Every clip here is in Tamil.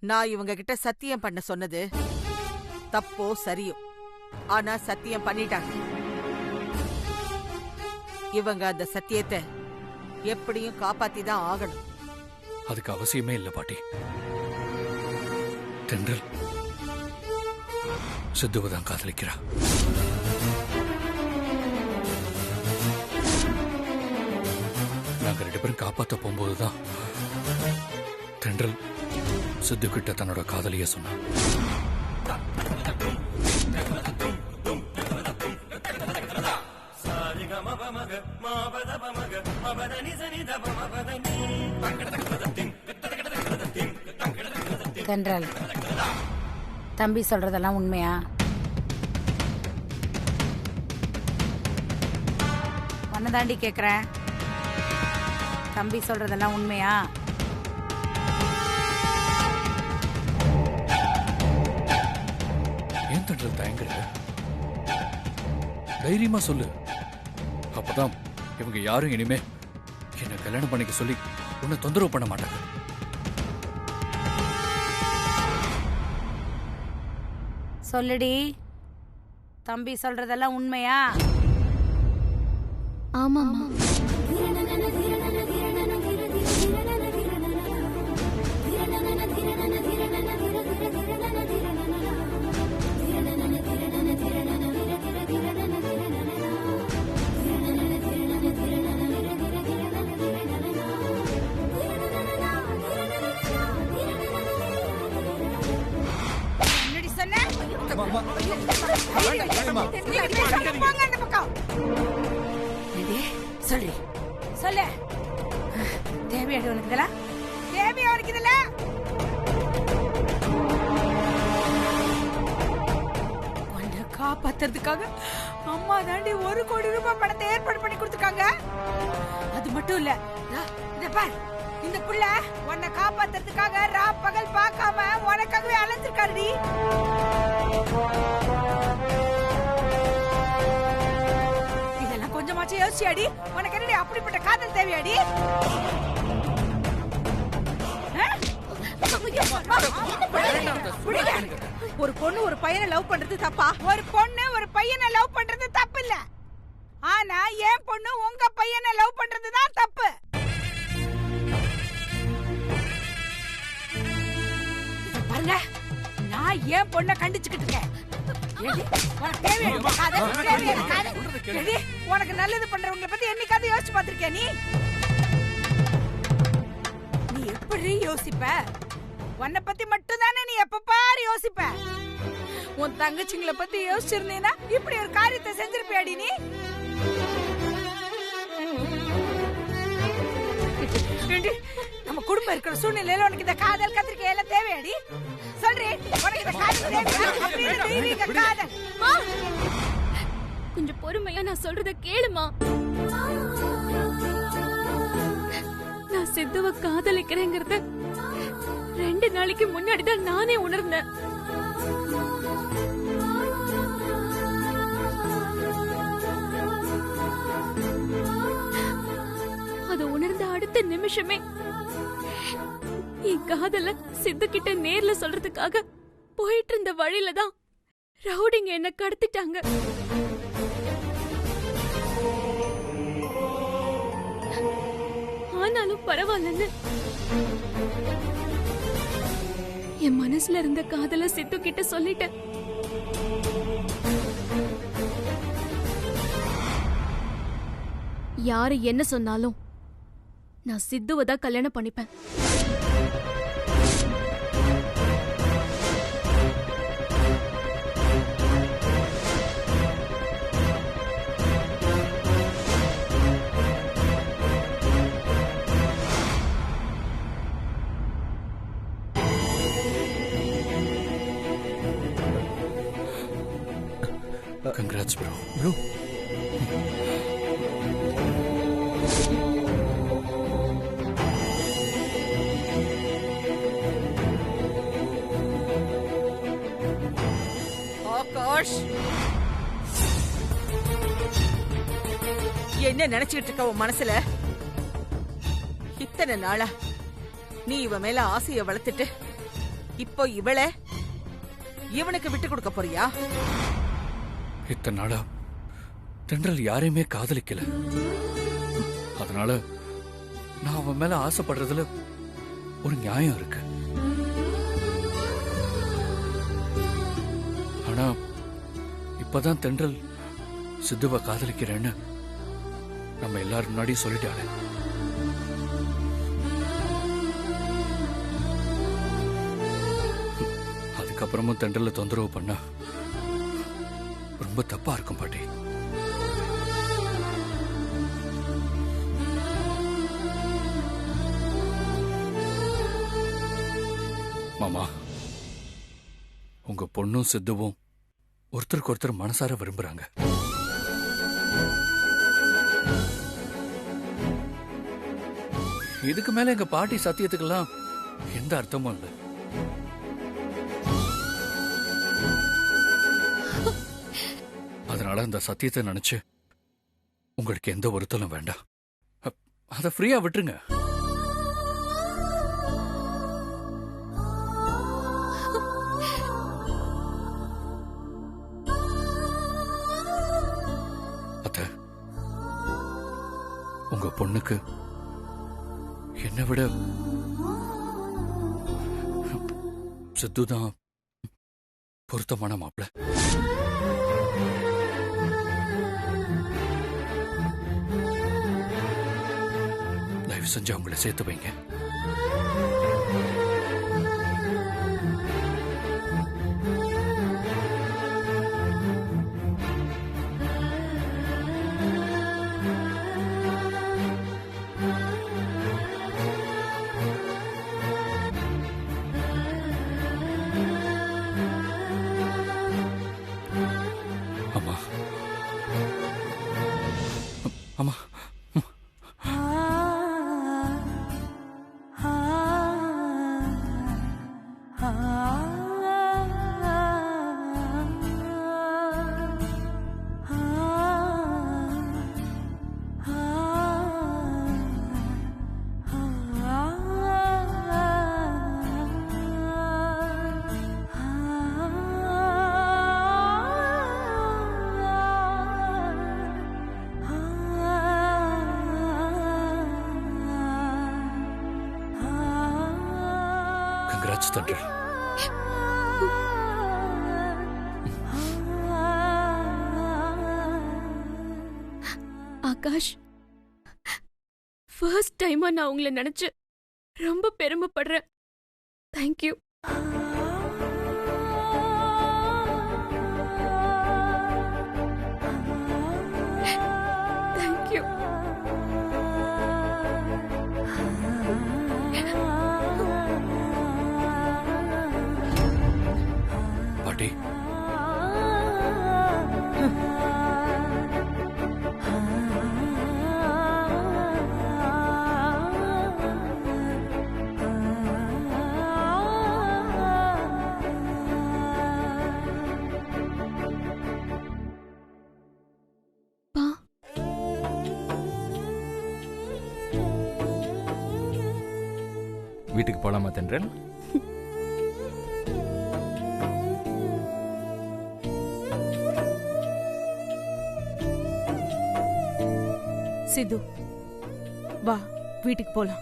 நான் இவங்க கிட்ட சத்தியம் பண்ண சொன்னது தப்போ சரியோ, ஆனா சத்தியம் பண்ணிட்டாங்க. இவங்க அந்த சத்தியத்தை எப்படியும் காப்பாத்தி தான் ஆகணும். அதுக்கு அவசியமே இல்ல பாட்டி. தென்றல் சித்துவதான் காதலிக்கிறா. நாங்க 2 பேரும் காப்பாத்த போகும்போதுதான் தென்றல் சித்து கிட்ட தன்னோட காதலிய சொன்னான். தென்றல், தம்பி சொல்றதெல்லாம் உண்மையா? உன்னதாண்டி கேக்குறேன். தம்பி சொல்றதெல்லாம் உண்மையா? ஏன் தென்றல் தயங்குற? தைரியமா சொல்லு. அப்பதான் இவங்க யாரும் இனிமே என்ன கல்யாணம் பண்ணிக்க சொல்லி உன்னை தொந்தரவு பண்ண மாட்டாங்க. சொல்லுடி, தம்பி சொல்றதெல்லாம் உண்மையா? ஆமாமா. சொல்லு சொல்லு, தேவையாடி உனக்கு இதெல்லாம்? தேவையா உனக்கு இதெல்லாம்? உன்னை காப்பாத்துறதுக்காக அம்மா தாண்டி 1 கோடி ரூபாய் பணத்தை ஏற்பாடு பண்ணி கொடுத்துருக்காங்க. அது மட்டும் இல்ல, இத பார், இந்த புள்ள உன்னை காப்பாத்துறதுக்காக ரா பகல் பார்க்காம உனக்காகவே அலைஞ்சிருக்காருடி. இதெல்லாம் கொஞ்சமாச்சும் யோசிச்சியாடி? உனக்கு என்னடி அப்படிப்பட்ட காதல் தேவையாடி? ஒரு பொண்ணு ஒரு பையனை லவ் பண்றது தப்பா? ஒரு பொண்ணு ஒரு பையனை லவ் பண்றது தப்பு இல்ல, ஆனா என் பொண்ணு உங்க பையனை லவ் பண்றதுதான் தப்பு. பாருங்க, நான் என் பொண்ணை கண்டிச்சுக்கிட்டு இருக்கேன். உனக்கு நல்லது பண்றவங்களை பத்தி என்னைக்காவது யோசிச்சு பாத்திருக்கியா? நீ எப்படி யோசிப்ப? உன்னை பத்தி மட்டும் தானே நீ எப்ப பாரு யோசிப்ப. உன் தங்கச்சிங்களை பத்தி யோசிச்சிருந்தீனா இப்படி ஒரு காரியத்தை செஞ்சிருப்பியாடி நீ? நம்ம குடும்பம் இருக்கிற சூழ்நிலையில உனக்கு இந்த காதல் கத்திரிக்கை எல்லாம் தேவையாடி? சொல்றேன், உனக்கு இந்த காதல் காதல். கொஞ்சம் பொறுமையா நான் சொல்றத கேளுமா. நான் சித்துவ காதலிக்கிறேங்கிறத 2 நாளைக்கு முன்னாடிதான் நானே உணர்ந்தேன். அது உணர்ந்த அடுத்த நிமிஷமே என் காதல சித்து கிட்ட நேர்ல சொல்றதுக்காக போயிட்டு இருந்த வழியில தான் ரவுடிங்க என்ன கடத்திட்டாங்க. ஆனாலும் பரவாயில்லன்னு என் மனசுல இருந்த காதல சித்து கிட்ட சொல்லிட்டேன். யாரு என்ன சொன்னாலும் நான் சித்துவை தான் கல்யாணம் பண்ணிப்பேன். Congrats, bro. Bro. ஆகாஷ், என்ன நினைச்சிட்டு இருக்க உன் மனசுல? இத்தனை நாளா நீ இவ மேல ஆசைய வளர்த்துட்டு இப்போ இவனுக்கு விட்டு கொடுக்க போறியா? இத்தனை நாளா தென்றல் யாரையுமே காதலிக்கல. அதனால நான் அவன் மேல ஆசைப்படுறதுல ஒரு நியாயம் இருக்கு. ஆனா இப்பதான் தென்றல் சித்துவ காதலிக்கிறேன்னு நம்ம எல்லாரும் முன்னாடி சொல்லிட்டாளே. அதுக்கப்புறமும் தென்றல தொந்தரவு பண்ணா ரொம்ப தப்பா இருக்கும் பாட்டி. மாமா, உங்க பொண்ணும் சித்துவும் ஒருத்தருக்கு ஒருத்தர் மனசார விரும்புறாங்க. இதுக்கு மேல எங்க பாட்டி சத்தியத்துக்கெல்லாம் எந்த அர்த்தமும் இல்லை. அதனால அந்த சத்தியத்தை நினைச்சு உங்களுக்கு எந்த வருத்தலும் வேண்டாம். அதை ஃப்ரீயா விட்டுருங்க. அத்தை, உங்க பொண்ணுக்கு என்னை விட சித்துதான் பொருத்தமான மாப்பிள்ளை. தயவு செஞ்சு அவங்கள சேர்த்து வைங்க. அம்மா, அம்மா, congrats, தென்றல். ஆகாஷ், ஃபர்ஸ்ட் டைமா நான் உங்களை நினைச்சு ரொம்ப பெருமைப்படுறேன். தேங்க்யூ. தேங்க்யூ. பாட்டி, பா, வீட்டுக்கு போலாமா தென்றல்? சித்து, வா வீட்டுக்கு போலாம்.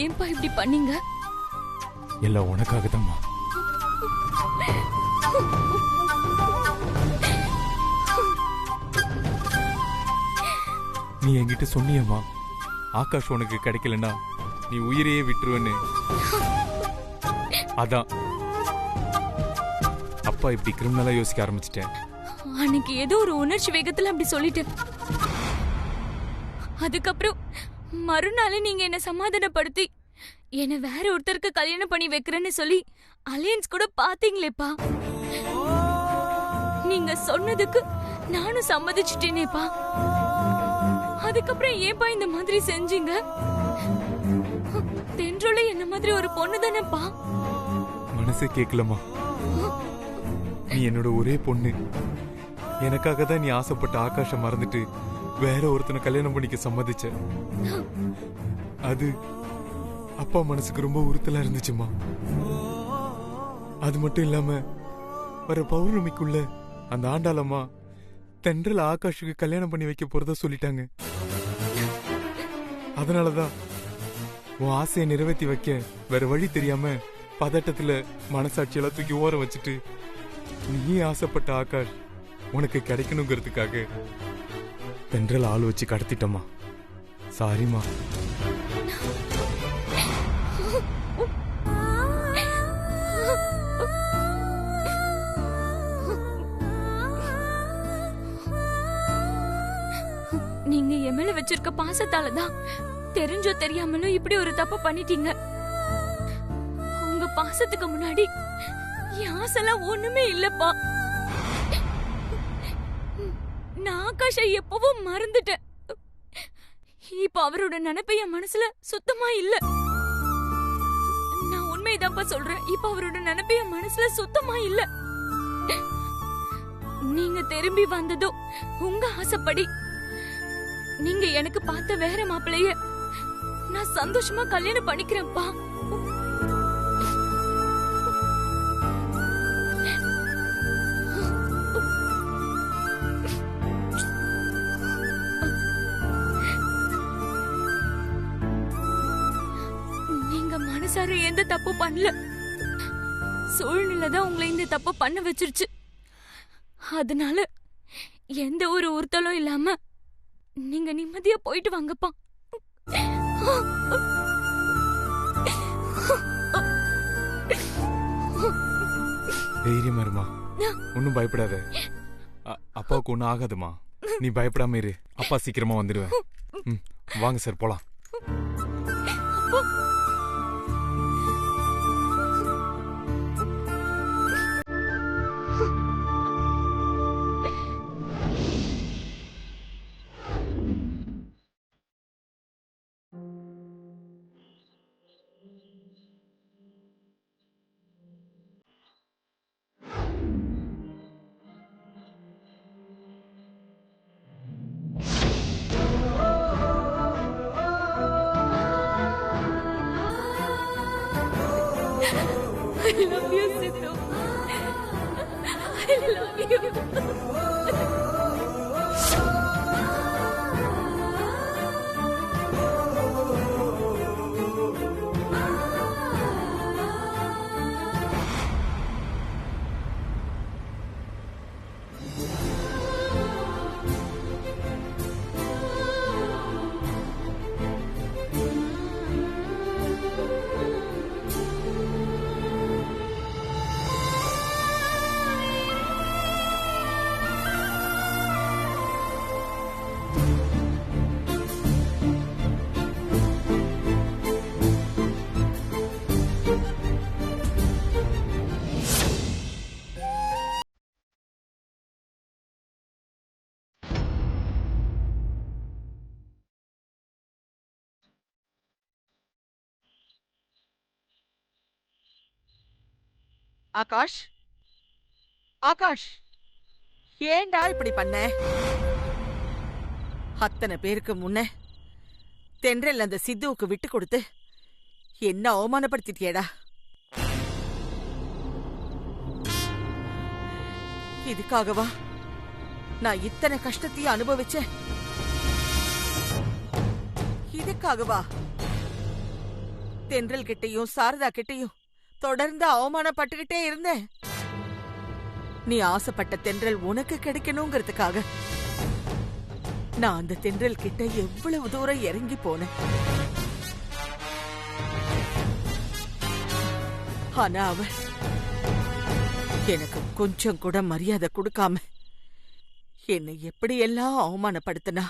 ஏன்பா இப்படி பண்ணீங்க? எல்லாம் உனக்காக தான்மா. நீ என்கிட்ட சொன்னியம்மா, ஆகாஷ் உனக்கு கிடைக்கலன்னா நீ உயிரையே விட்டுருவன்னு. அதான் அப்பா இப்படி கிரிமினலா யோசிக்க ஆரம்பிச்சிட்டேன். அன்னைக்கு ஏதோ ஒரு உணர்ச்சி வேகத்துல அப்படி சொல்லிட்டேன். அதுக்கப்புறம் மறுநாள் நீங்க என்ன சமாதானப்படுத்தி என்ன வேற ஒருத்தருக்கு கல்யாணம் பண்ணி வைக்கிறேன்னு சொல்லி அலையன்ஸ் கூட பாத்தீங்களேப்பா. நீங்க சொன்னதுக்கு நானும் சம்மதிச்சிட்டேனேப்பா. அதுக்கப்புறம் ஏன்பா இந்த மாதிரி செஞ்சீங்க? தென்றோல என்ன மாதிரி ஒரு பொண்ணு தானேப்பா. மனசே கேட்கலமா. நீ என்னோட ஒரே பொண்ணு. எனக்காக தான் நீ ஆசைப்பட்ட ஆகாஷ மறந்துட்டு வேற ஒருத்தனை கல்யாணம் பண்ணிக்க சம்மதிச்ச. அது அப்பா மனசுக்கு ரொம்ப உறுத்தலா இருந்துச்சுமா. அது மட்டும் இல்லாம வர பௌர்ணமிக்குள்ள அந்த ஆண்டாளம்மா தென்றல் ஆகாஷுக்கு கல்யாணம் பண்ணி வைக்க போறதா சொல்லிட்டாங்க. அதனாலதான் உன் ஆசையை நிறைவேற்றி வைக்க வேற வழி தெரியாம பதட்டத்துல மனசாட்சியெல்லாம் தூக்கி ஓரம் வச்சுட்டு நீ ஆசைப்பட்ட ஆகாஷ் உனக்கு கிடைக்கணுங்கிறதுக்காக தென்றல் ஆள் வச்சு கடத்திட்டம்மா. சாரிமா. நீங்க என் மேல வச்சிருக்க பாசத்தாலதான் தெரிஞ்சோ தெரியாமலோ இப்படி ஒரு தப்பு பண்ணிட்டீங்க. உங்க பாசத்துக்கு முன்னாடி என் ஆசைலாம் ஒண்ணுமே இல்லப்பா. நான் ஆகாஷை எப்பவும் மறந்துட்டேன். இப்ப அவரோட நினைப்பு என் மனசுல சுத்தமா இல்ல. நான் உண்மைதான்ப்பா சொல்றேன். இப்ப அவரோட நினைப்பு என் மனசுல சுத்தமா இல்ல. நீங்க திரும்பி வந்ததோ உங்க ஆசைப்படி நீங்க எனக்கு பார்த்த வேற மாப்பிளைய நான் சந்தோஷமா கல்யாணம் பண்ணிக்கிறேன்ப்பா. நீங்க மனசார எந்த தப்பு பண்ணல. சூழ்நிலை தான் உங்களை இந்த தப்பு பண்ண வச்சிருச்சு. அதனால எந்த ஒரு உறுத்தலும் இல்லாம நீங்க நிம்மதியா போயிட்டு வாங்கப்பா. தைரியமா இருமா. ஒன்னும் பயப்படாத. அப்பாவுக்கு ஒன்னும் ஆகாதுமா. நீ பயப்படாம இரு. அப்பா சீக்கிரமா வந்துடுவேன். வாங்க சார் போலாம். I love you, Sidhu. I love you. Akash, Akash, ஏண்டா இப்படி பண்ண? அத்தனை பேருக்கு முன்ன தென்றல் அந்த சித்துவுக்கு விட்டு கொடுத்து என்ன அவமானப்படுத்திட்டியேடா. இதுக்காகவா நான் இத்தனை கஷ்டத்தையும் அனுபவிச்சேன்? இதுக்காகவா தென்றல் கிட்டையும் சாரதா கிட்டையும் தொடர்ந்து அவமானப்பட்டுக்கிட்டே இருந்தேன்? நீ ஆசைப்பட்ட தென்றல் உனக்கு கிடைக்கணுங்கிறதுக்காக நான் அந்த தென்றல் கிட்ட எவ்வளவு தூரம் இறங்கி போனேன். ஆனா அவ எனக்கு கொஞ்சம் கூட மரியாதை கொடுக்காம என்னை எப்படியெல்லாம் அவமானப்படுத்தினா.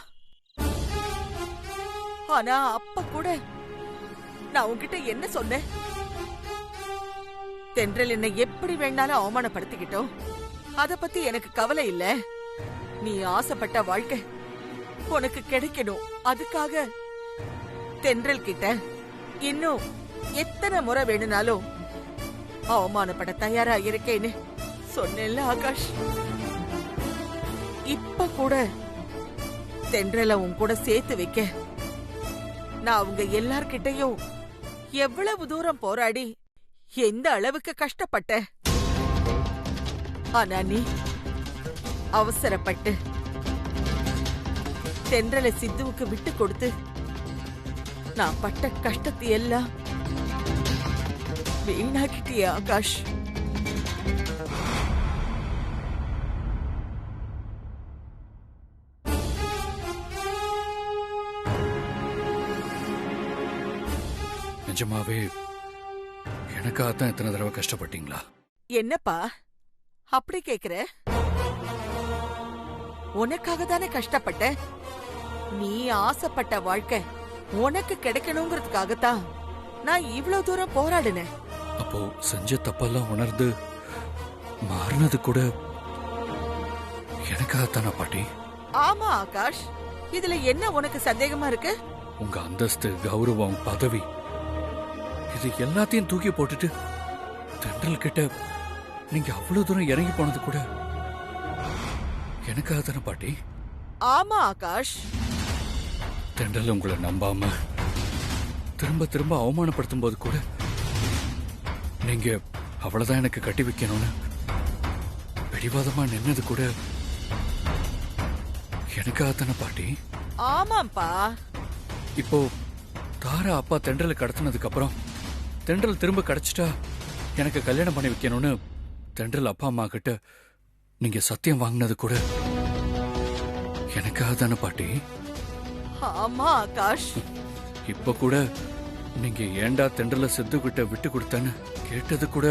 ஆனா அப்ப கூட நான் உன்கிட்ட என்ன சொன்னேன்? தென்றல் என்னை எப்படி வேணாலும் அவமானப்படுத்திக்கிட்டோம், அத பத்தி எனக்கு கவலை இல்ல. நீ ஆசைப்பட்ட வாழ்க்கை உனக்கு கிடைக்கணும், அதுக்காக தென்றல் கிட்ட இன்னும் எத்தனை முறை வேணும்னாலும் அவமானப்பட தயாரா இருக்கேன்னு சொன்னேன்ல ஆகாஷ். இப்ப கூட தென்றல உன் கூட சேர்த்து வைக்க நான் அவங்க எல்லார்கிட்டையும் எவ்வளவு தூரம் போராடி எந்த அளவுக்கு கஷ்டப்பட்ட. ஆனா நீ அவசரப்பட்டு தென்றல சித்துவுக்கு விட்டு கொடுத்து நான் பட்ட கஷ்டத்தை எல்லாம் வீணாக்கிட்டியே ஆகாஷ். நிஜமாவே எனக்காகத்தான் எத்தனை தடவை கஷ்டப்பட்டீங்களா? என்னப்பா அப்படி கேக்குற? உனக்காக தானே கஷ்டப்பட்ட. நீ ஆசைப்பட்ட வாழ்க்கை உனக்கு கிடைக்கணுங்கிறதுக்காகத்தான் நான் இவ்வளவு தூரம் போராடினேன். அப்போ செஞ்ச தப்பெல்லாம் உணர்ந்து மாறினது கூட எனக்காகத்தானா பாட்டி? ஆமா ஆகாஷ், இதுல என்ன உனக்கு சந்தேகமா இருக்கு? உங்க அந்தஸ்து, கௌரவம், பதவி இது எல்லாத்தையும் தூக்கி போட்டுட்டு தென்றல் கிட்ட நீங்க அவ்வளவு தூரம் இறங்கி போனது கூட எனக்காகத்தான பாட்டி? ஆமா ஆகாஷ். தென்றல் உங்களை நம்பாம திரும்ப திரும்ப அவமானப்படுத்தும் போது கூட நீங்க அவ்வளவுதான் எனக்கு கட்டி வைக்கணும்னு பிடிவாதமா நின்னது கூட எனக்காகத்தான பாட்டி? ஆமாப்பா. இப்போ தாரா அப்பா தென்றலை கடத்தினதுக்கு அப்புறம் தென்றல் திரும்ப கிடைச்சிட்டா எனக்கு கல்யாணம் பண்ணி வைக்கணும்னு தென்றல் அப்பா அம்மா கிட்ட நீங்க சத்தியம் வாங்கினது கூட எனக்காக தானே பாட்டி? ஆமா ஆகாஷ். இப்ப கூட நீங்க ஏண்டா தென்றல சித்து கிட்ட விட்டு கொடுத்தேன்னு கேட்டது கூட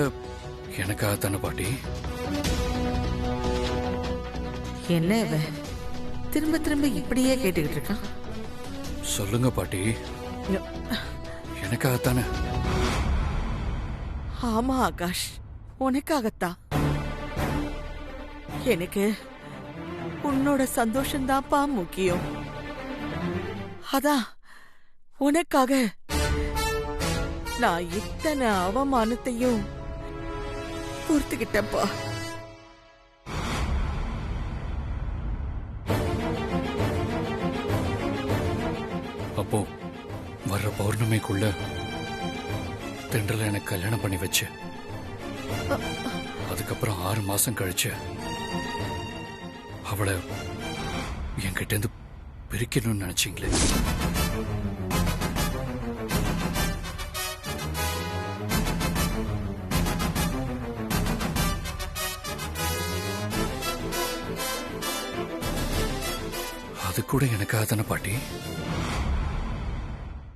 எனக்காக தானே பாட்டி? என்ன இவன் திரும்ப திரும்ப இப்படியே கேட்டுக்கிட்டு இருக்கான்? சொல்லுங்க பாட்டி, எனக்காகத்தானே? ஆமா ஆகாஷ், உனக்காகத்தான். எனக்கு உன்னோட சந்தோஷம்தான்ப்பா முக்கியம். அதான் உனக்காக நான் இத்தனை அவமானத்தையும் பொறுத்துக்கிட்டப்பா. அப்போ வர்ற பௌர்ணமிக்குள்ள தென்றல எனக்கு கல்யாணம் பண்ணி வச்சு அதுக்கப்புறம் 6 மாசம் கழிச்சு அவளை என்கிட்ட இருந்து பிரிக்கணும்னு நினைச்சீங்களே? அது கூட எனக்காக தானே பாட்டி?